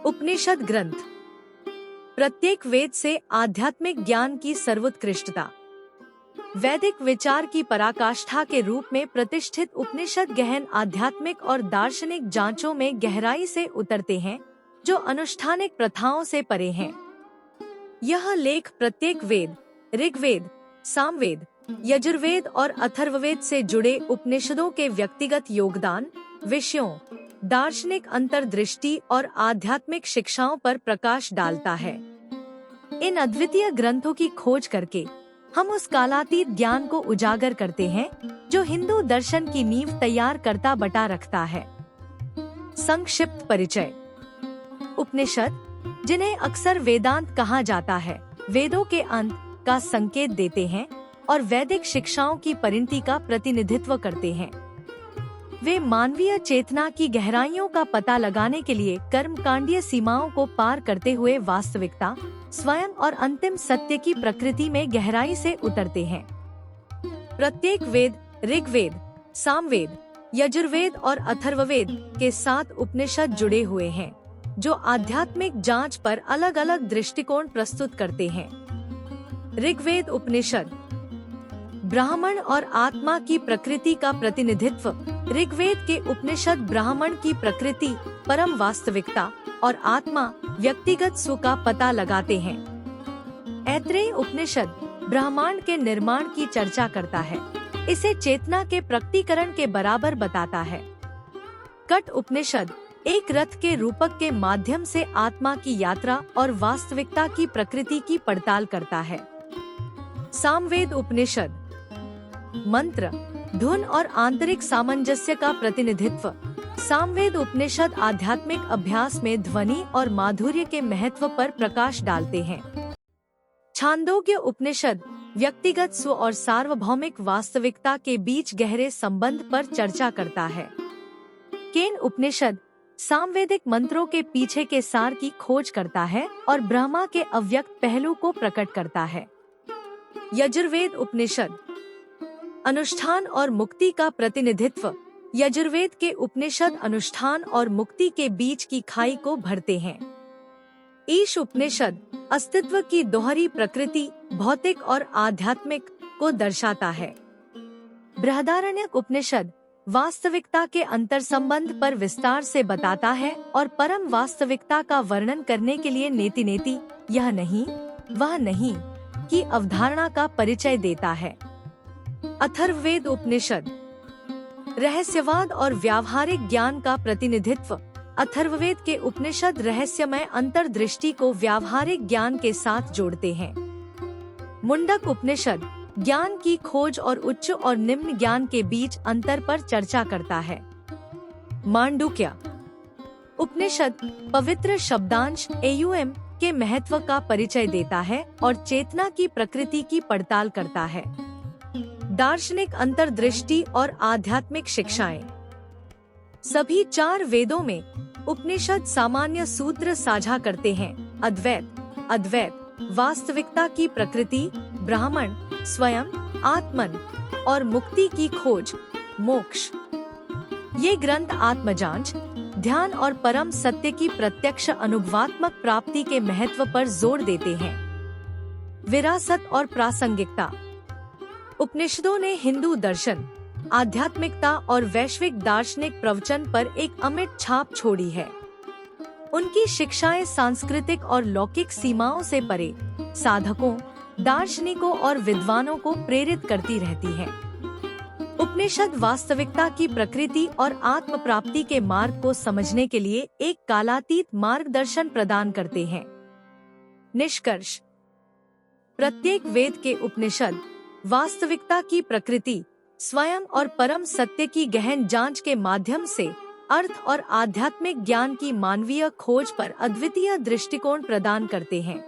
उपनिषद ग्रंथ। प्रत्येक वेद से आध्यात्मिक ज्ञान की सर्वोत्कृष्टता। वैदिक विचार की पराकाष्ठा के रूप में प्रतिष्ठित उपनिषद गहन आध्यात्मिक और दार्शनिक जांचों में गहराई से उतरते हैं, जो अनुष्ठानिक प्रथाओं से परे हैं। यह लेख प्रत्येक वेद, ऋग्वेद, सामवेद, यजुर्वेद और अथर्ववेद से जुड़े उपनिषदों के व्यक्तिगत योगदान, विषयों, दार्शनिक अंतर्दृष्टि और आध्यात्मिक शिक्षाओं पर प्रकाश डालता है। इन अद्वितीय ग्रंथों की खोज करके हम उस कालातीत ज्ञान को उजागर करते हैं जो हिंदू दर्शन की नींव तैयार करता बटा रखता है। संक्षिप्त परिचय। उपनिषद, जिन्हें अक्सर वेदांत कहा जाता है, वेदों के अंत का संकेत देते हैं और वैदिक शिक्षाओं की परिणति का प्रतिनिधित्व करते हैं। वे मानवीय चेतना की गहराइयों का पता लगाने के लिए कर्मकांडीय सीमाओं को पार करते हुए वास्तविकता, स्वयं और अंतिम सत्य की प्रकृति में गहराई से उतरते हैं। प्रत्येक वेद, ऋग्वेद, सामवेद, यजुर्वेद और अथर्ववेद के साथ उपनिषद जुड़े हुए हैं, जो आध्यात्मिक जांच पर अलग अलग दृष्टिकोण प्रस्तुत करते हैं। ऋग्वेद उपनिषद ब्राह्मण और आत्मा की प्रकृति का प्रतिनिधित्व। ऋग्वेद के उपनिषद ब्राह्मण की प्रकृति, परम वास्तविकता और आत्मा, व्यक्तिगत स्व का पता लगाते हैं। ऐत्रेय उपनिषद ब्रह्मांड के निर्माण की चर्चा करता है, इसे चेतना के प्रकटीकरण के बराबर बताता है। कट उपनिषद एक रथ के रूपक के माध्यम से आत्मा की यात्रा और वास्तविकता की प्रकृति की पड़ताल करता है। सामवेद उपनिषद मंत्र, धुन और आंतरिक सामंजस्य का प्रतिनिधित्व। सामवेद उपनिषद आध्यात्मिक अभ्यास में ध्वनि और माधुर्य के महत्व पर प्रकाश डालते हैं। छांदोग्य उपनिषद व्यक्तिगत स्व और सार्वभौमिक वास्तविकता के बीच गहरे संबंध पर चर्चा करता है। केन उपनिषद सामवेदिक मंत्रों के पीछे के सार की खोज करता है और ब्रह्मा के अव्यक्त पहलू को प्रकट करता है। यजुर्वेद उपनिषद अनुष्ठान और मुक्ति का प्रतिनिधित्व। यजुर्वेद के उपनिषद अनुष्ठान और मुक्ति के बीच की खाई को भरते हैं। ईश उपनिषद अस्तित्व की दोहरी प्रकृति, भौतिक और आध्यात्मिक को दर्शाता है। बृहदारण्यक उपनिषद वास्तविकता के अंतर संबंध पर विस्तार से बताता है और परम वास्तविकता का वर्णन करने के लिए नेति नेति, यह नहीं, वह नहीं की अवधारणा का परिचय देता है। अथर्ववेद उपनिषद रहस्यवाद और व्यावहारिक ज्ञान का प्रतिनिधित्व। अथर्ववेद के उपनिषद रहस्यमय अंतर्दृष्टि को व्यावहारिक ज्ञान के साथ जोड़ते हैं। मुंडक उपनिषद ज्ञान की खोज और उच्च और निम्न ज्ञान के बीच अंतर पर चर्चा करता है। मांडुक्य उपनिषद पवित्र शब्दांश एयुएम के महत्व का परिचय देता है और चेतना की प्रकृति की पड़ताल करता है। दार्शनिक अंतर्दृष्टि और आध्यात्मिक शिक्षाएं। सभी 4 वेदों में उपनिषद सामान्य सूत्र साझा करते हैं। अद्वैत, वास्तविकता की प्रकृति, ब्राह्मण, स्वयं, आत्मन और मुक्ति की खोज, मोक्ष। ये ग्रंथ आत्मजांच, ध्यान और परम सत्य की प्रत्यक्ष अनुभवात्मक प्राप्ति के महत्व पर जोर देते हैं। विरासत और प्रासंगिकता। उपनिषदों ने हिंदू दर्शन, आध्यात्मिकता और वैश्विक दार्शनिक प्रवचन पर एक अमिट छाप छोड़ी है। उनकी शिक्षाएं सांस्कृतिक और लौकिक सीमाओं से परे साधकों, दार्शनिकों और विद्वानों को प्रेरित करती रहती हैं। उपनिषद वास्तविकता की प्रकृति और आत्म प्राप्ति के मार्ग को समझने के लिए एक कालातीत मार्गदर्शन प्रदान करते हैं। निष्कर्ष। प्रत्येक वेद के उपनिषद वास्तविकता की प्रकृति, स्वयं और परम सत्य की गहन जांच के माध्यम से अर्थ और आध्यात्मिक ज्ञान की मानवीय खोज पर अद्वितीय दृष्टिकोण प्रदान करते हैं।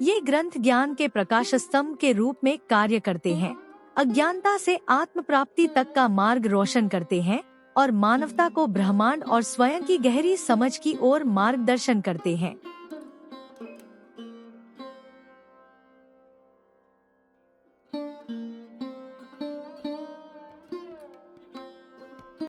ये ग्रंथ ज्ञान के प्रकाश स्तंभ के रूप में कार्य करते हैं, अज्ञानता से आत्म प्राप्ति तक का मार्ग रोशन करते हैं और मानवता को ब्रह्मांड और स्वयं की गहरी समझ की ओर मार्गदर्शन करते हैं।